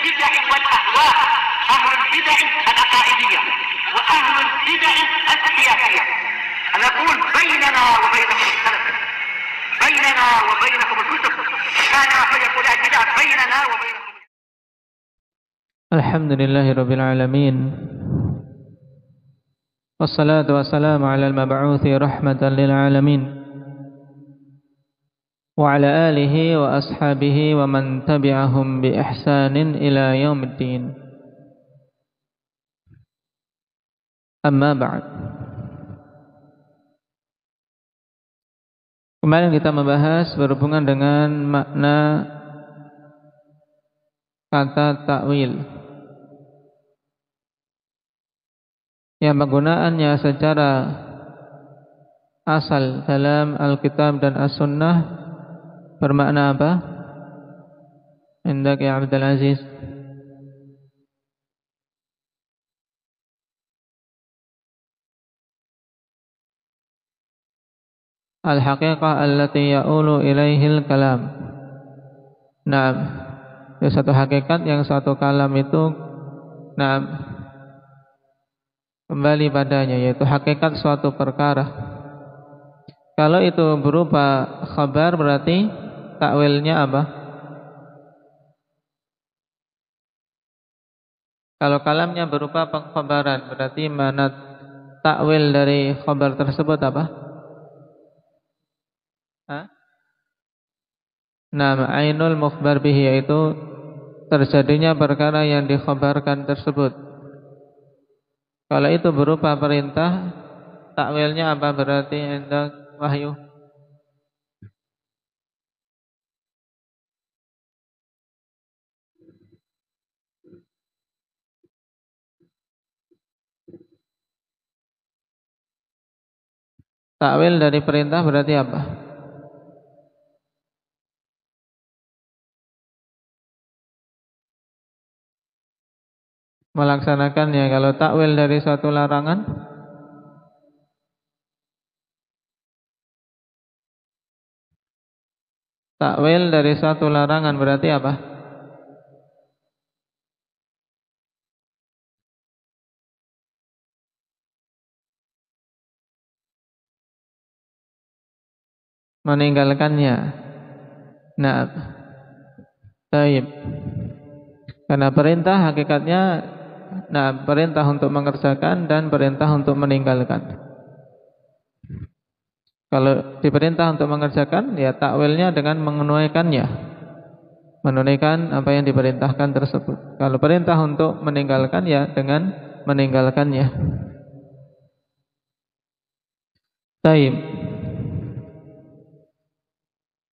البدع والأهواء، أهل البدع العقائدية وأهل البدع السياسية. أنا أقول بيننا وبينكم السلف، بيننا وبينكم الكتب، كان فيقول البدع بيننا وبينكم. الحمد لله رب العالمين، والصلاة والسلام على المبعوث رحمة للعالمين وعلى آله وأصحابه ومن تبعهم بإحسان إلى يوم الدين. Amma ba'd. Kemarin kita membahas berhubungan dengan makna kata takwil yang penggunaannya secara asal dalam Alkitab dan As-Sunnah bermakna apa? Indak ya Abdul Aziz. Al-haqiqah allati ya'ulu ilaihil kalam. Naam, itu satu hakikat yang suatu kalam itu kembali padanya, yaitu hakikat suatu perkara. Kalau itu berupa khabar berarti takwilnya apa? Kalau kalamnya berupa pengkhabaran berarti mana takwil dari khabar tersebut apa? Ainul mukhbar bihi, yaitu terjadinya perkara yang dikhabarkan tersebut. Kalau itu berupa perintah, takwilnya apa berarti indah wahyu? Takwil dari perintah berarti apa? Melaksanakannya. Kalau takwil dari suatu larangan, takwil dari suatu larangan berarti apa? Meninggalkannya. Taib. Karena perintah hakikatnya perintah untuk mengerjakan dan perintah untuk meninggalkan. Kalau diperintah untuk mengerjakan, ya takwilnya dengan menunaikannya, menunaikan apa yang diperintahkan tersebut. Kalau perintah untuk meninggalkan, ya dengan meninggalkannya. Taib.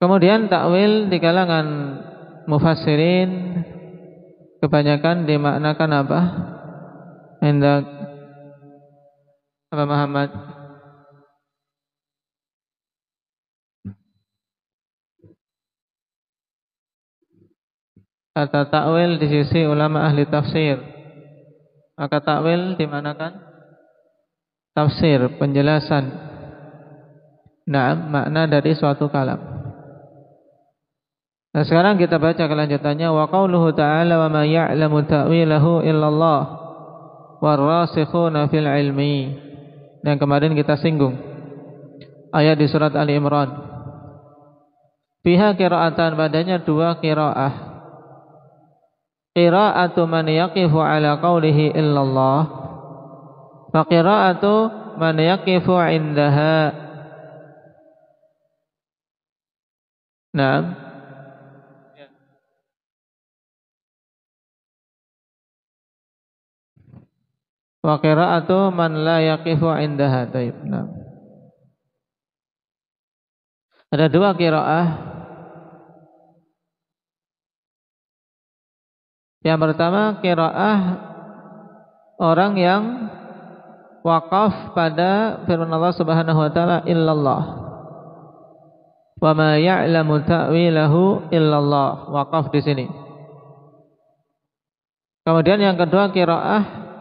Kemudian takwil di kalangan mufassirin kebanyakan dimaknakan apa? Hendak apa Muhammad? Kata takwil di sisi ulama ahli tafsir, maka takwil dimanakan? Tafsir, penjelasan makna dari suatu kalam. Nah, sekarang kita baca kelanjutannya. Wa qauluhu ta'ala wa ma ya'lamu ta'wilahu illallah warrasikhuna fil ilmi. Yang kemarin kita singgung ayat di surat Ali Imran. Fiha qira'atan, padanya dua qira'ah. Qira'atu man yaqifu ala qawlihi illallah wa qira'atu man yaqifu indaha. Wa qira'atu man la yaqifu indaha. Ada dua qira'ah. Yang pertama qira'ah orang yang wakaf pada firman Allah Subhanahu wa taala illallah. Wa ma ya'lamu ta'wilahu illallah. Wakaf di sini. Kemudian yang kedua qira'ah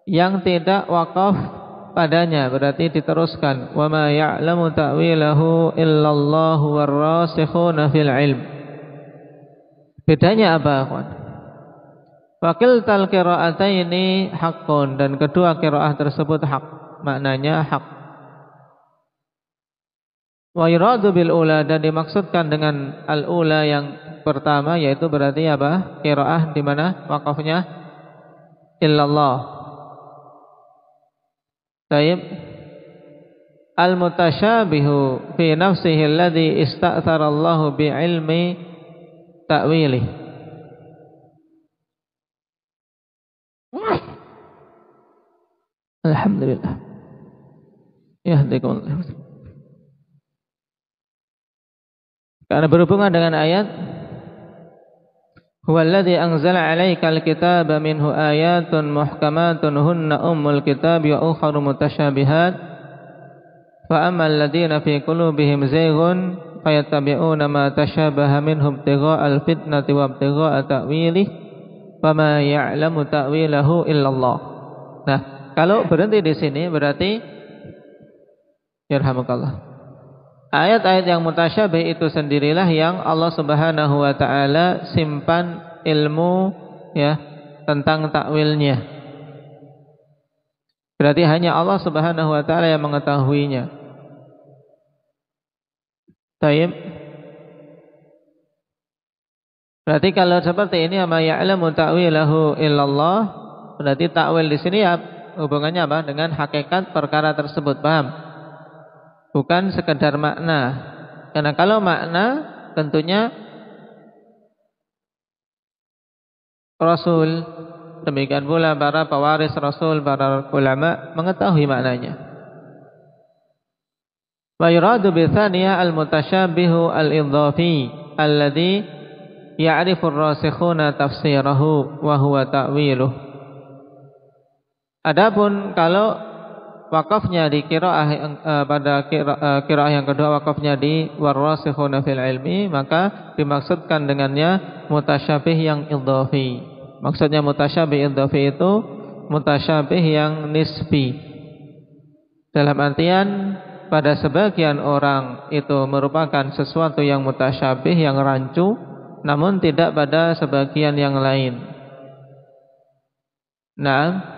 yang tidak wakaf padanya, berarti diteruskan wa ma ya'lamu ta'wilahu illallahu warrasikhuna fil ilm. Bedanya apa, kawan? Fakiltal qira'ataini haqqun, dan kedua qiraah tersebut hak, maknanya hak. Wa yuradu bil ula, dan dimaksudkan dengan al ula yang pertama, yaitu berarti apa? Qiraah di mana waqafnya illallah. Baik. Al mutasyabihu fi nafsihi alladhi ista'thara Allah bi ilmi ta'wilih. Alhamdulillah. Yahdikumullah. Karena berhubungan dengan ayat huwallazi anzala 'alaikal kitaba minhu ayatun muhkamatun hunna ummul kitabi wa ukharu mutasyabihat fa ammal ladzina fi qulubihim zayghun fayattabi'una ma tashabaha minhu ibtigha'al fitnati wa ibtigha'a ta'wilih wa ma ya'lamu ta'wilahu illallah. Nah, kalau berhenti di sini berarti yarhamukallah, ayat-ayat yang mutasyabih itu sendirilah yang Allah Subhanahu wa taala simpan ilmu ya tentang takwilnya. Berarti hanya Allah Subhanahu wa taala yang mengetahuinya. Baik. Berarti kalau seperti ini ama ya'lamu ta'wilahu illallah, berarti takwil di sini ya hubungannya apa? Dengan hakikat perkara tersebut, paham? Bukan sekedar makna. Karena kalau makna tentunya Rasul, demikian pula para pewaris Rasul, para ulama mengetahui maknanya. Wa yuradu bi tsaniyah al-mutasyabihu al-idhafi alladhi ya'rifu ar-rasikhuna tafsirahu wa huwa ta'wiluh. Adapun kalau wakafnya di qiraah pada qiraah yang kedua wakafnya di warasikhuna fil ilmi, maka dimaksudkan dengannya mutasyabih yang idhafi. Maksudnya mutasyabih idhafi itu mutasyabih yang nisbi. Dalam artian pada sebagian orang itu merupakan sesuatu yang mutasyabih, yang rancu, namun tidak pada sebagian yang lain. Nah,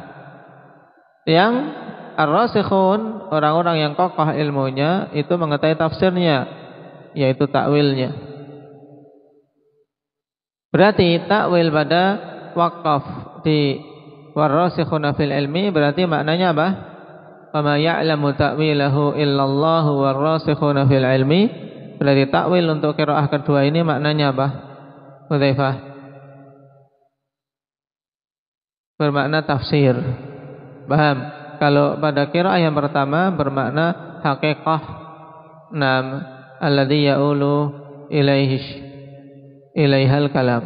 yang ar-rasikhun, orang-orang yang kokoh ilmunya itu mengetahui tafsirnya, yaitu takwilnya. Berarti takwil pada wakaf di war-rasikhuna fil ilmi berarti maknanya apa? Wa ma ya'lamu ta'wilahu illallahu war-rasikhuna fil ilmi. Berarti takwil untuk qiraah kedua ini maknanya apa? Hudzaifah. Bermakna tafsir. Paham? Kalau pada qiraah yang pertama bermakna haqiqah, nam alladhi ya'ulu ilaihal kalam.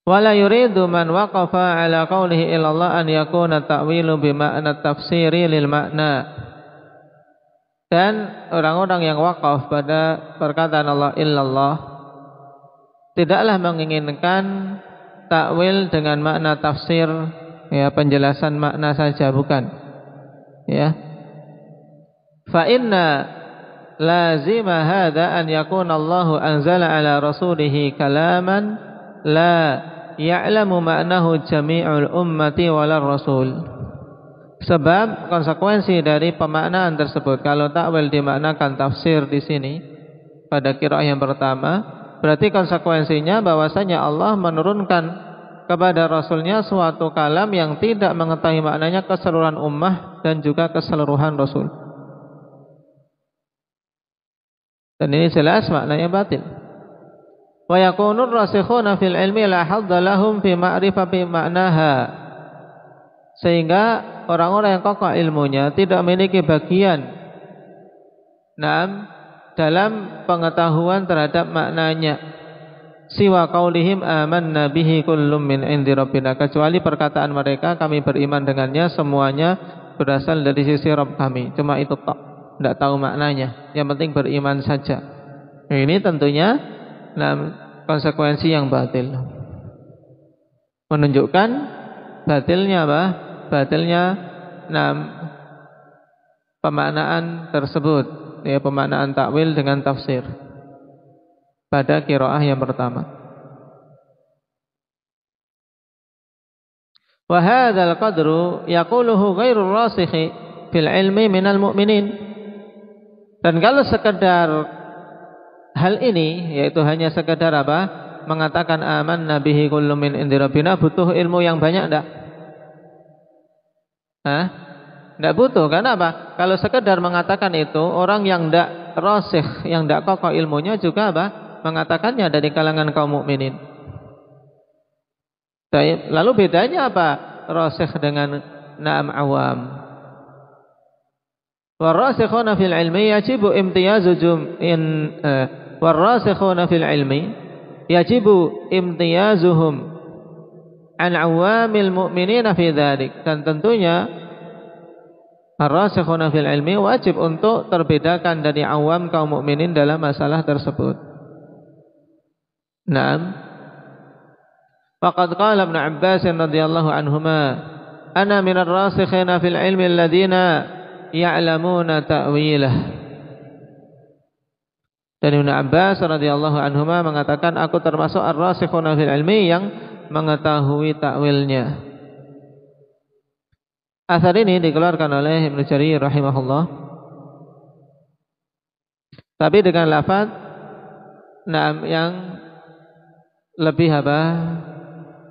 Wala yuridu man waqafa ala qawlihi illallah an yakuna ta'wilu bima'na tafsiri lil makna. Dan orang-orang yang wakaf pada perkataan Allah illallah tidaklah menginginkan takwil dengan makna tafsir, ya, penjelasan makna saja, bukan. Ya. Fa inna lazima hadza an yakuna Allahu anzala ala rasulihi kalaman la ya'lamu ma'nahu jami'ul ummati walar rasul. Sebab konsekuensi dari pemaknaan tersebut, kalau takwil dimaknakan tafsir di sini pada qiraah yang pertama, berarti konsekuensinya bahwasanya Allah menurunkan kepada Rasulnya suatu kalam yang tidak mengetahui maknanya keseluruhan ummah dan juga keseluruhan Rasul. Dan ini jelas maknanya batil. Wa yakunur rasikhuna fil ilmi la hadda lahum fi ma'rifati ma'naha. Sehingga orang-orang yang kokoh ilmunya tidak memiliki bagian dalam pengetahuan terhadap maknanya. Siwa qaulihim amanna bihi kullum min indi rabbina, kecuali perkataan mereka kami beriman dengannya semuanya berasal dari sisi Rabb kami. Cuma itu tok, tidak tahu maknanya. Yang penting beriman saja. Ini tentunya konsekuensi yang batil, menunjukkan batilnya apa? Batilnya pemaknaan tersebut, ya, pemaknaan takwil dengan tafsir pada qiraah yang pertama. Wa hadzal qadru yaquluhu ghairur rasikhi fil ilmi minal mu'minin. Dan kalau sekedar hal ini, yaitu hanya sekedar apa? Mengatakan amanna bihi kullu min indi rabbina, butuh ilmu yang banyak enggak? Enggak butuh. Karena apa? Kalau sekedar mengatakan itu, orang yang enggak rasikh, yang enggak kokoh ilmunya juga apa? Mengatakannya dari kalangan kaum mukminin. Lalu bedanya apa rasikh dengan na'am awam? Warasikhuna fil ilmi yajibu imtiyazujum warasikhuna fil ilmi yajibu imtiyazuhum an awamil mu'minina fi dzalik. Dan tentunya ar-rasikhuna fil ilmi wajib untuk terbedakan dari awam kaum mukminin dalam masalah tersebut. Naam. Faqad qala Ibnu Abbas radhiyallahu anhuma, ana minar rasikhina fil ilmi alladziina ya'lamuna ta'wilah. Dan Ibnu Abbas radhiyallahu anhuma mengatakan, aku termasuk ar-rasikhuna fil ilmi yang mengetahui takwilnya. Asar ini dikeluarkan oleh Ibnu Jarir rahimahullah, tapi dengan lafaz yang lebih apa?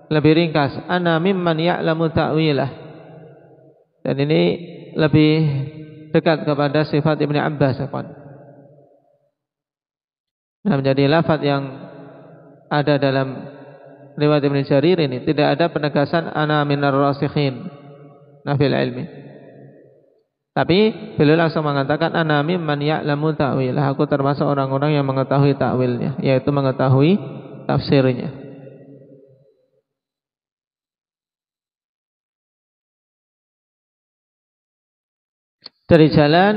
Lebih ringkas. Ana mimman ya'lamu ta'wilah. Dan ini lebih dekat kepada sifat Ibnu Abbas. Nah, menjadi lafaz yang ada dalam riwayat Ibnu Jarir ini tidak ada penegasan ana minar rasikhin fil ilmi. Tapi beliau langsung mengatakan ana mimman ya'lamu ta'wilah, aku termasuk orang-orang yang mengetahui takwilnya, yaitu mengetahui tafsirnya. Dari jalan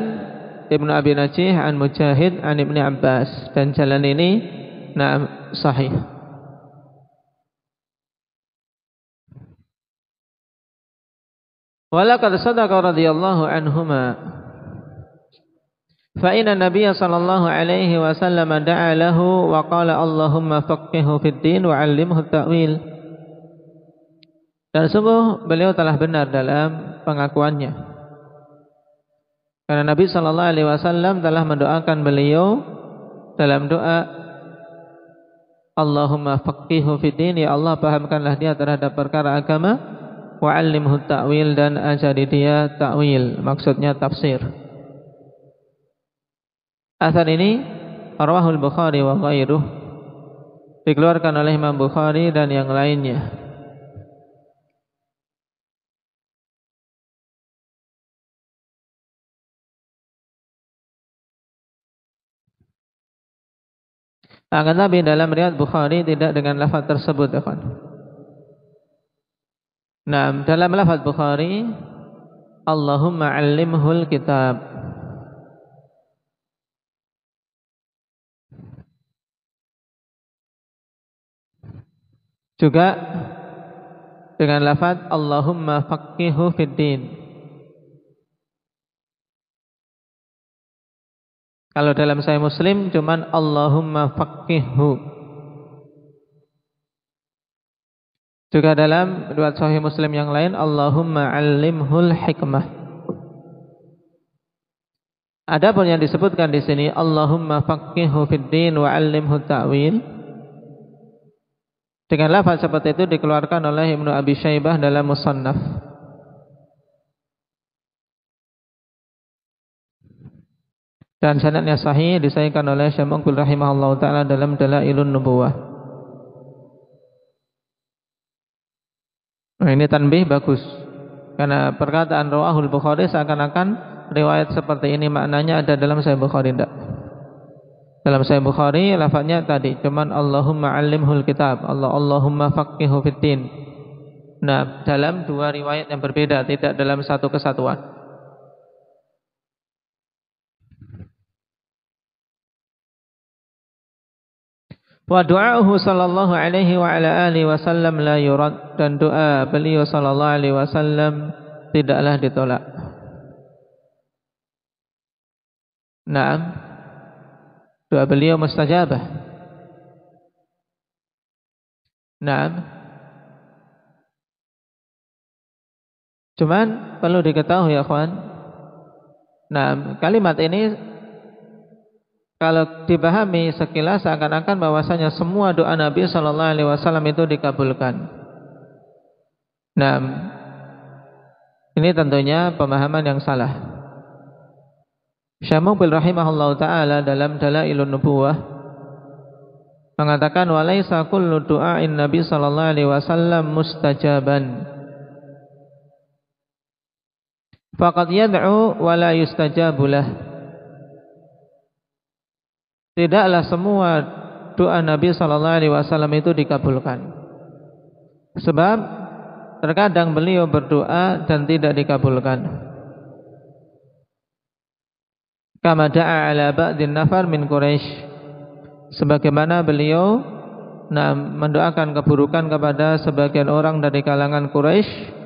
Ibnu Abi Najih an Mujahid an Ibnu Abbas, dan jalan ini sahih. Walaqad sadaqa radhiyallahu anhuma fa inna nabiyya sallallahu alaihi wasallam da'a lahu wa qala Allahumma faqihhu fid din wa 'allimhu ta'wil. Dan sungguh beliau telah benar dalam pengakuannya, karena Nabi sallallahu alaihi wasallam telah mendoakan beliau dalam doa, Allahumma faqihhu fid din, ya Allah pahamkanlah dia terhadap perkara agama, wa 'allimhu ta'wil, dan ajari dia ta'wil, maksudnya tafsir. Asar ini rawahul Bukhari wa ghairuh, dikeluarkan oleh Imam Bukhari dan yang lainnya. Akan tapi dalam riwayat Bukhari tidak dengan lafaz tersebut, ya kan? Nah, dalam lafaz Bukhari, Allahumma 'allimhul kitab. Juga dengan lafaz Allahumma faqihhu fid din. Kalau dalam Sahih Muslim cuman Allahumma faqihhu. Juga dalam riwayat Sahih Muslim yang lain Allahumma 'allimhul hikmah. Adapun yang disebutkan di sini Allahumma faqihhu fid din wa 'allimhu ta'wil, dengan lafaz seperti itu dikeluarkan oleh Ibnu Abi Syaibah dalam Musannaf. Dan sanadnya sahih, disahihkan oleh Syekh Muqbil rahimahullah taala dalam Dalailun Nubuwah. Nah, ini tanbih bagus, karena perkataan rawahul Bukhari seakan-akan riwayat seperti ini maknanya ada dalam Sahih Bukhari. Tidak. Dalam Sahih Bukhari lafaznya tadi cuman Allahumma 'allimhul kitab, Allahumma faqihhu fid din. Nah, dalam dua riwayat yang berbeda, tidak dalam satu kesatuan. Wa du'a'uhu sallallahu alaihi wa ala alihi wasallam la yurad, dan doa beliau sallallahu alaihi wasallam tidaklah ditolak. Naam, doa beliau mustajabah. Naam. Cuman perlu diketahui ya kawan. Nah, kalimat ini kalau dipahami sekilas seakan-akan bahwasanya semua doa Nabi sallallahu alaihi wasallam itu dikabulkan. Nah, ini tentunya pemahaman yang salah. Syekh Muqbil rahimahullahu taala dalam Dalailun Nubuwah mengatakan walaisa kullu du'ain Nabi sallallahu alaihi wasallam mustajaban. Faqad yad'u wa la yustajabu lah. Tidaklah semua doa Nabi sallallahu alaihi wasallam itu dikabulkan. Sebab terkadang beliau berdoa dan tidak dikabulkan. Kama da'a ala ba'din nafar min Quraisy, sebagaimana beliau mendoakan keburukan kepada sebagian orang dari kalangan Quraisy.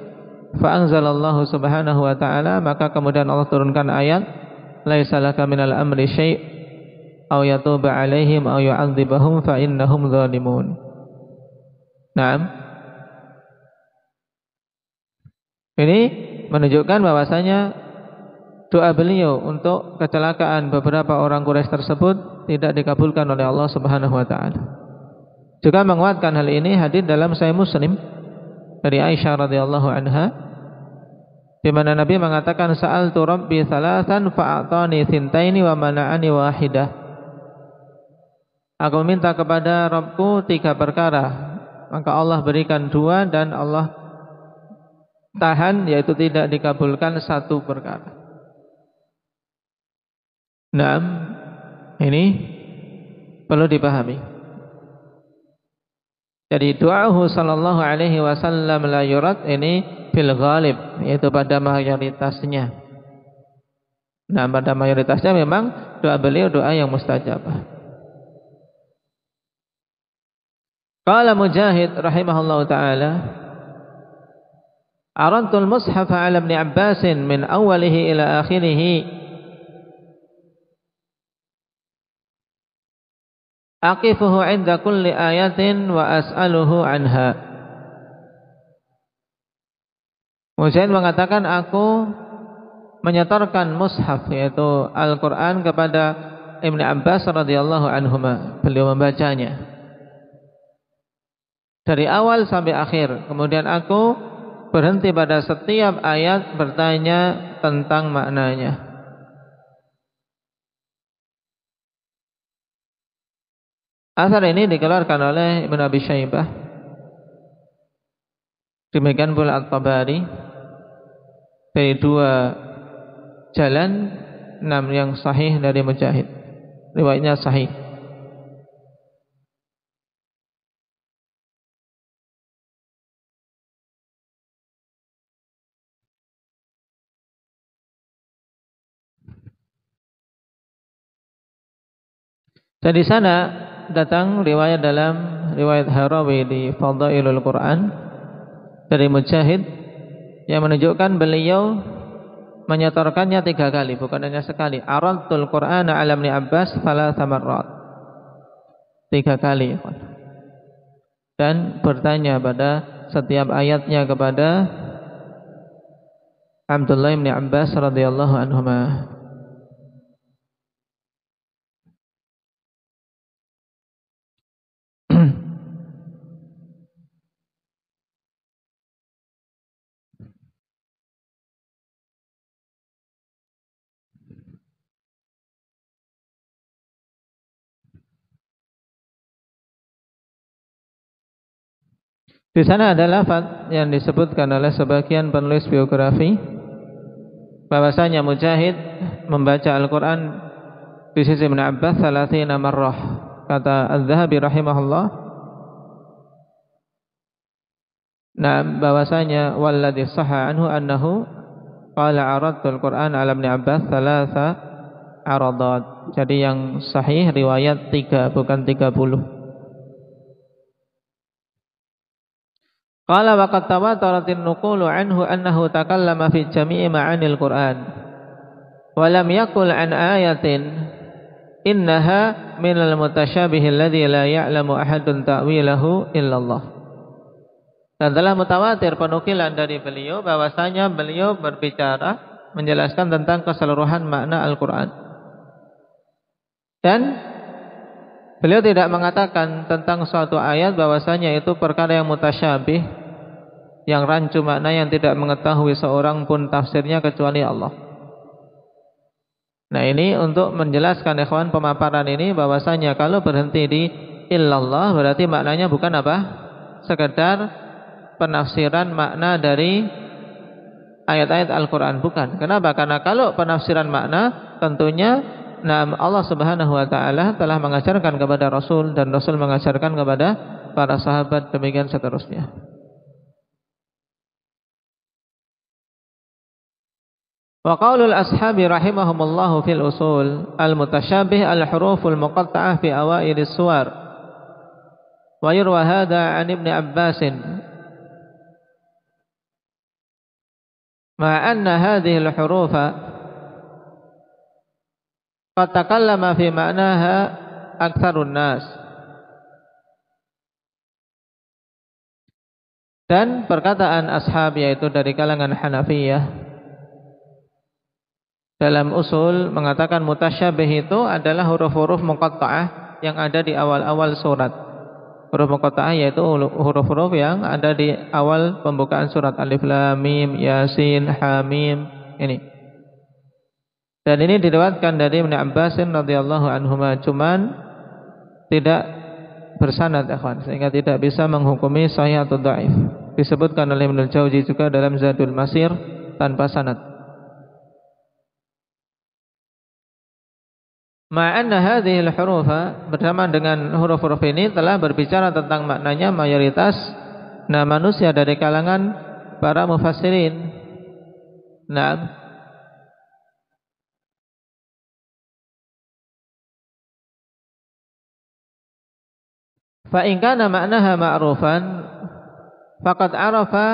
Fa anzalallahu subhanahu wa ta'ala, maka kemudian Allah turunkan ayat laisa laka minal amri syai' aw yatuba 'alaihim aw yu'adzibahum fa innahum zalimun. Naam. Ini menunjukkan bahwasanya doa beliau untuk kecelakaan beberapa orang Quraisy tersebut tidak dikabulkan oleh Allah Subhanahu wa taala. Juga menguatkan hal ini hadis dalam Sahih Muslim dari Aisyah radhiyallahu anha, di mana Nabi mengatakan sa'altu rabbi thalathan fa'atani thintaini wa mana'ani wahidah. Aku minta kepada Rabbku 3 perkara, maka Allah berikan 2 dan Allah tahan, yaitu tidak dikabulkan 1 perkara. Nah, ini perlu dipahami. Jadi doahu sallallahu alaihi wasallam la yurad ini fil ghalib, yaitu pada mayoritasnya. Nah, pada mayoritasnya memang doa beliau doa yang mustajabah. Qala Mujahid rahimahullahu taala, arantul mushaf ala Ibn Abbas min awwalihi ila akhirih aqifuhu 'inda kulli ayatin wa as'aluhu anha. Mujahid mengatakan aku menyetorkan mushaf yaitu Al-Qur'an kepada Ibn Abbas radhiyallahu anhuma. Beliau membacanya dari awal sampai akhir. Kemudian aku berhenti pada setiap ayat bertanya tentang maknanya. Asar ini dikeluarkan oleh Ibn Abi Syaibah, demikian pula At-Tabari, dari 2 jalan yang sahih dari Mujahid. Riwayatnya sahih. Dan di sana datang riwayat dalam riwayat Harawi di Fadailul Quran dari Mujahid yang menunjukkan beliau menyetorkannya 3 kali, bukan hanya sekali. Aradtul Qur'ana 'ala Ibn Abbas 3 marrat. 3 kali. Dan bertanya pada setiap ayatnya kepada Abdullah bin Abbas radhiyallahu anhuma. Di sana ada lafaz yang disebutkan oleh sebagian penulis biografi bahwasanya Mujahid membaca Al-Quran di sisi Ibn Abbas 30 marrah. Kata Az-Zahabi rahimahullah, nah bahwasanya walladhi sahha anhu annahu qala aradtul Quran ala Ibn Abbas 3 aradat. Jadi yang sahih riwayat 3 bukan 30. Qala wa qad tawataratin nuqulu anhu annahu takallama fi jami'i ma'anil Qur'an. wa lam yaqul an ayatin innaha minal mutasyabih alladzi la ya'lamu ahadun ta'wilahu illallah. Dan telah mutawatir penukilan dari beliau bahwasanya beliau berbicara menjelaskan tentang keseluruhan makna Al-Qur'an. Dan beliau tidak mengatakan tentang suatu ayat bahwasanya itu perkara yang mutasyabih, yang rancu makna, yang tidak mengetahui seorang pun tafsirnya kecuali Allah. Nah, ini untuk menjelaskan ikhwan pemaparan ini bahwasanya kalau berhenti di illallah berarti maknanya bukan apa? Sekedar penafsiran makna dari ayat-ayat Al-Quran, bukan. Kenapa? Karena kalau penafsiran makna tentunya Allah Subhanahu wa taala telah mengajarkan kepada Rasul dan Rasul mengajarkan kepada para sahabat, demikian seterusnya. Wa qaulul ashabi rahimahumullahu fil usul al-mutasyabih al-huruful muqatta'ah fi awailis suwar. Wa yurwa hadha 'an Ibn Abbas ma anna hadhihi al-hurufa qad takallama fi ma'naha aktsarun nas. Dan perkataan ashab, yaitu dari kalangan Hanafiyah, dalam usul mengatakan mutasyabih itu adalah huruf-huruf muqatta'ah yang ada di awal-awal surat. Huruf muqatta'ah yaitu huruf-huruf yang ada di awal pembukaan surat, Alif Lam Mim, Yasin, Hamim, ini. Dan ini diriwayatkan dari Ibn Abbas radhiyallahu anhuma, cuman tidak bersanad ikhwan, sehingga tidak bisa menghukumi sahih atau dhaif. Disebutkan oleh Ibnu Jauzi juga dalam Zadul Masir tanpa sanad. Ma'anna hadhil hurufa, bersama dengan huruf-huruf ini telah berbicara tentang maknanya mayoritas manusia dari kalangan para mufassirin. Nah, fa in kana ma'naha ma'rufan faqad arafa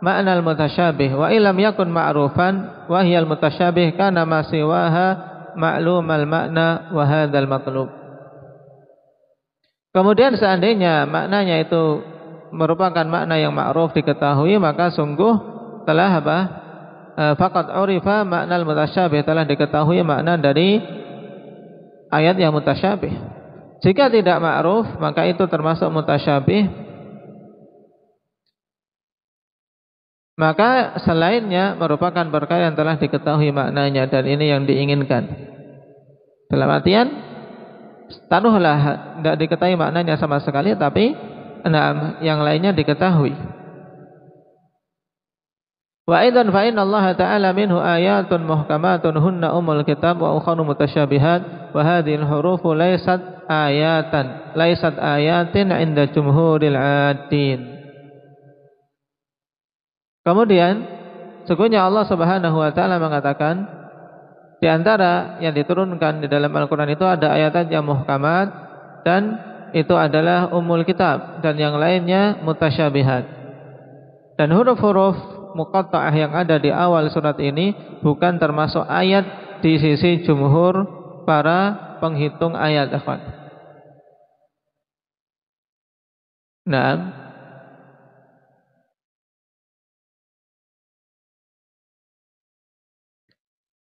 ma'na al-mutasyabih, wa illam yakun ma'rufan wa hiya al-mutasyabih kana ma siwaha ma'lumal makna wa hadzal matlub. Kemudian seandainya maknanya itu merupakan makna yang ma'ruf, diketahui, maka sungguh telah apa? Faqad urifa makna al-mutasyabih, telah diketahui makna dari ayat yang mutasyabih. Jika tidak ma'ruf, maka itu termasuk mutasyabih. Maka selainnya merupakan perkara yang telah diketahui maknanya, dan ini yang diinginkan. Dalam artian, taruhlah tidak diketahui maknanya sama sekali, tapi yang lainnya diketahui. Wa aidan fa inna Allah ta'ala minhu ayatun muhkamatun hunna umul kitab wa ukharu mutasyabihat wa hadhil hurufu laysat ayatin 'inda jumhuril 'adin. Kemudian sesungguhnya Allah Subhanahu wa taala mengatakan, di antara yang diturunkan di dalam Al-Qur'an itu ada ayat yang muhkamat, dan itu adalah umul kitab, dan yang lainnya mutasyabihat. Dan huruf-huruf muqatta'ah yang ada di awal surat ini bukan termasuk ayat di sisi jumhur para penghitung ayat, ikhwan. Nah,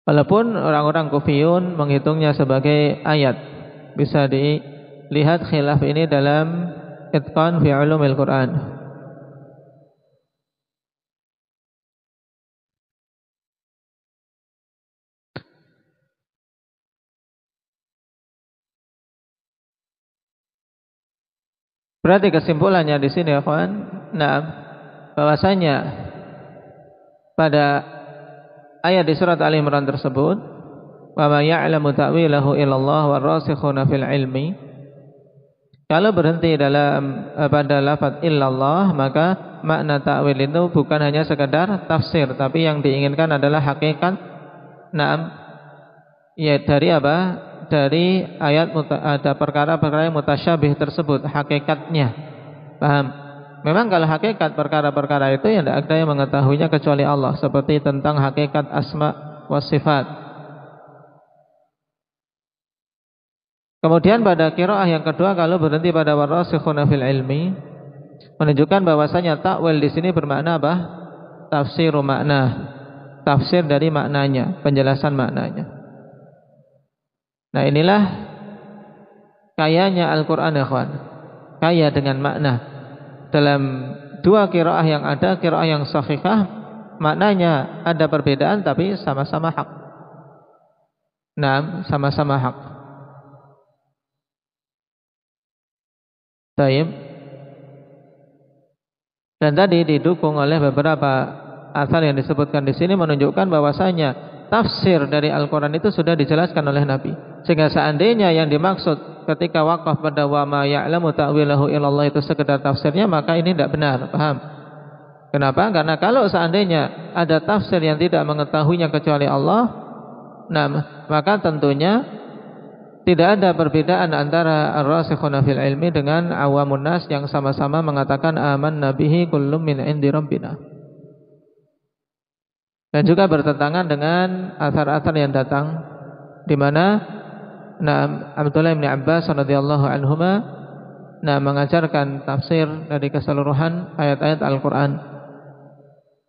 walaupun orang-orang Kufiyun menghitungnya sebagai ayat, bisa dilihat khilaf ini dalam Itqan fi Ulumil Quran. Berarti kesimpulannya di sini, ikhwan, bahwasanya pada ayat di surat Ali Imran tersebut, wa ma ya'lamu ta'wilahu illallah warrasikhuna fil ilmi, kalau berhenti dalam pada lafaz illallah, maka makna ta'wil itu bukan hanya sekedar tafsir, tapi yang diinginkan adalah hakikat. Ya dari apa? Dari ayat ada perkara-perkara yang mutasyabih tersebut, hakikatnya. Paham? Memang kalau hakikat perkara-perkara itu yang tidak ada yang mengetahuinya kecuali Allah, seperti tentang hakikat asma wa sifat. Kemudian pada qiraah yang kedua kalau berhenti pada warasikhuna fil ilmi menunjukkan bahwasanya takwil di sini bermakna apa? Tafsiru makna. Tafsir dari maknanya, penjelasan maknanya. Nah, inilah kayanya Al-Qur'an ya kawan. Kaya dengan makna. Dalam dua qiraah yang ada, qiraah yang sahihah maknanya ada perbedaan tapi sama-sama hak. Nah, sama-sama hak. Baik. Dan tadi didukung oleh beberapa asal yang disebutkan di sini menunjukkan bahwasanya tafsir dari Al-Quran itu sudah dijelaskan oleh Nabi. Sehingga seandainya yang dimaksud ketika waqaf pada wa ma ya'lamu ta'wilahu illallah itu sekedar tafsirnya, maka ini tidak benar. Paham? Kenapa? Karena kalau seandainya ada tafsir yang tidak mengetahuinya kecuali Allah, nah maka tentunya tidak ada perbedaan antara ar-rasikhuna fil ilmi dengan awamun nas yang sama-sama mengatakan amanna bihi kullum min indi rabbina. Dan juga bertentangan dengan athar-athar yang datang di mana Abdullah bin Abbas radhiyallahu anhuma mengajarkan tafsir dari keseluruhan ayat-ayat Al-Qur'an.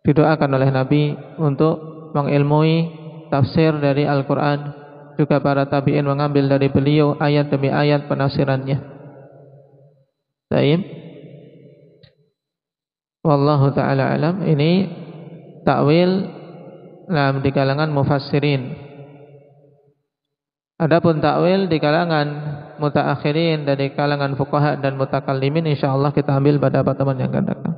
Didoakan oleh Nabi untuk mengilmui tafsir dari Al-Qur'an. Juga para tabi'in mengambil dari beliau ayat demi ayat penafsirannya. Baik. Wallahu taala alam. Ini takwil di kalangan mufassirin. Adapun takwil di kalangan mutaakhirin dari kalangan fuqaha dan mutakallimin insyaallah kita ambil pada pertemuan yang akan datang.